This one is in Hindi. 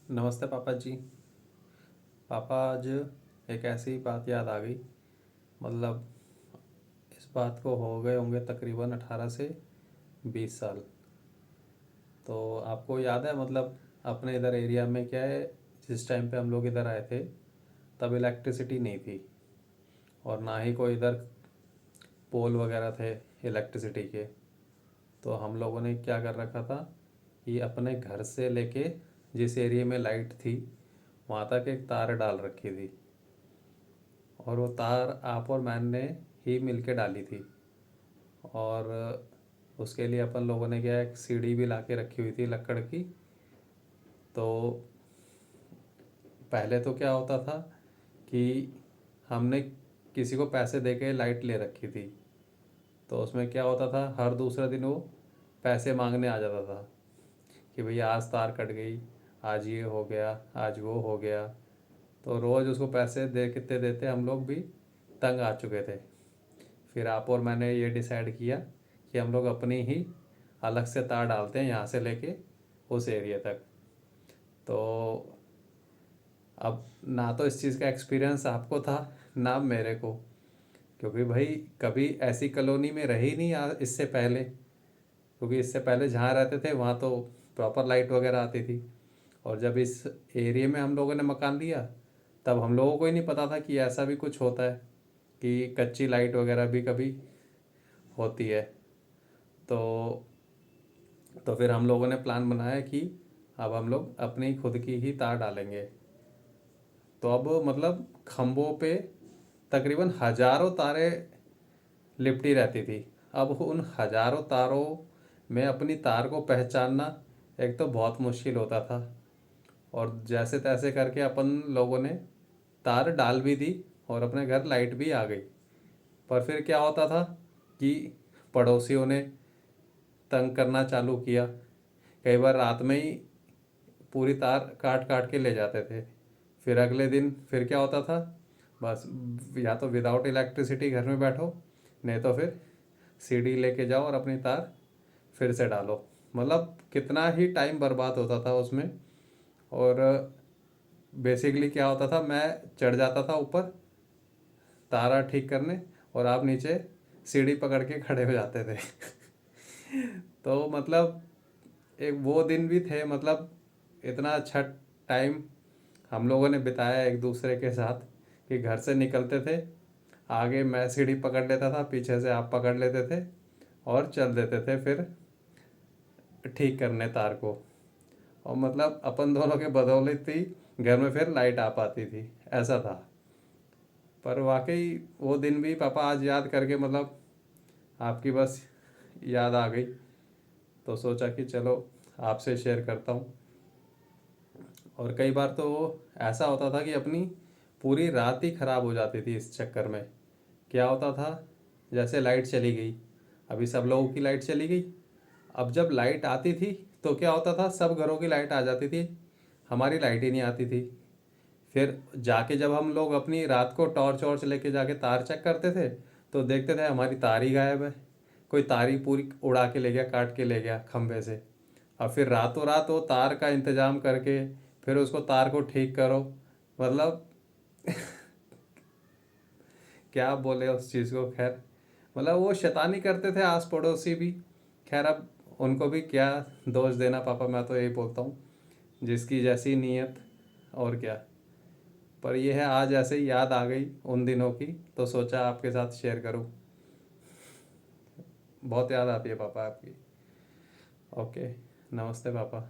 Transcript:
नमस्ते पापा जी। पापा आज एक ऐसी बात याद आ गई। मतलब इस बात को हो गए होंगे तकरीबन 18 से 20 साल। तो आपको याद है मतलब अपने इधर एरिया में क्या है, जिस टाइम पे हम लोग इधर आए थे तब इलेक्ट्रिसिटी नहीं थी और ना ही कोई इधर पोल वगैरह थे इलेक्ट्रिसिटी के। तो हम लोगों ने क्या कर रखा था कि अपने घर से लेके जिस एरिया में लाइट थी वहाँ तक एक तार डाल रखी थी और वो तार आप और मैंने ही मिल के डाली थी। और उसके लिए अपन लोगों ने क्या एक सीढ़ी भी ला के रखी हुई थी लकड़ की। तो पहले तो क्या होता था कि हमने किसी को पैसे दे के लाइट ले रखी थी, तो उसमें क्या होता था हर दूसरे दिन वो पैसे मांगने आ जाता था कि भैया आज तार कट गई, आज ये हो गया, आज वो हो गया। तो रोज़ उसको पैसे दे कितने देते हम लोग भी तंग आ चुके थे। फिर आप और मैंने ये डिसाइड किया कि हम लोग अपनी ही अलग से तार डालते हैं यहाँ से लेके उस एरिया तक। तो अब ना तो इस चीज़ का एक्सपीरियंस आपको था ना मेरे को, क्योंकि भाई कभी ऐसी कॉलोनी में रही नहीं इससे पहले। क्योंकि इससे पहले जहाँ रहते थे वहाँ तो प्रॉपर लाइट वगैरह आती थी। और जब इस एरिया में हम लोगों ने मकान लिया तब हम लोगों को ही नहीं पता था कि ऐसा भी कुछ होता है कि कच्ची लाइट वगैरह भी कभी होती है। तो फिर हम लोगों ने प्लान बनाया कि अब हम लोग अपनी खुद की ही तार डालेंगे। तो अब मतलब खम्भों पे तकरीबन हज़ारों तारें लिपटी रहती थी। अब उन हज़ारों तारों में अपनी तार को पहचानना एक तो बहुत मुश्किल होता था। और जैसे तैसे करके अपन लोगों ने तार डाल भी दी और अपने घर लाइट भी आ गई। पर फिर क्या होता था कि पड़ोसियों ने तंग करना चालू किया। कई बार रात में ही पूरी तार काट काट के ले जाते थे। फिर अगले दिन फिर क्या होता था, बस या तो विदाउट इलेक्ट्रिसिटी घर में बैठो, नहीं तो फिर सीढ़ी लेके जाओ और अपनी तार फिर से डालो। मतलब कितना ही टाइम बर्बाद होता था उसमें। और बेसिकली क्या होता था, मैं चढ़ जाता था ऊपर तारा ठीक करने और आप नीचे सीढ़ी पकड़ के खड़े हो जाते थे। तो मतलब एक वो दिन भी थे, मतलब इतना अच्छा टाइम हम लोगों ने बिताया एक दूसरे के साथ कि घर से निकलते थे, आगे मैं सीढ़ी पकड़ लेता था, पीछे से आप पकड़ लेते थे और चल देते थे फिर ठीक करने तार को। और मतलब अपन दोनों के बदौलत ही घर में फिर लाइट आ पाती थी, ऐसा था। पर वाकई वो दिन भी पापा आज याद करके मतलब आपकी बस याद आ गई, तो सोचा कि चलो आपसे शेयर करता हूँ। और कई बार तो ऐसा होता था कि अपनी पूरी रात ही ख़राब हो जाती थी इस चक्कर में। क्या होता था, जैसे लाइट चली गई, अभी सब लोगों की लाइट चली गई। अब जब लाइट आती थी तो क्या होता था, सब घरों की लाइट आ जाती थी, हमारी लाइट ही नहीं आती थी। फिर जाके जब हम लोग अपनी रात को टॉर्च वॉर्च लेके जाके तार चेक करते थे तो देखते थे हमारी तार ही गायब है। कोई तार ही पूरी उड़ा के ले गया, काट के ले गया खंभे से। अब फिर रातों रात वो तार का इंतज़ाम करके फिर उसको तार को ठीक करो। मतलब क्या बोले उस चीज़ को। खैर मतलब वो शैतानी करते थे आस पड़ोसी भी। खैर अब उनको भी क्या दोष देना पापा, मैं तो यही बोलता हूँ जिसकी जैसी नीयत, और क्या। पर यह है आज ऐसे ही याद आ गई उन दिनों की, तो सोचा आपके साथ शेयर करूँ। बहुत याद आती है पापा आपकी। ओके, नमस्ते पापा।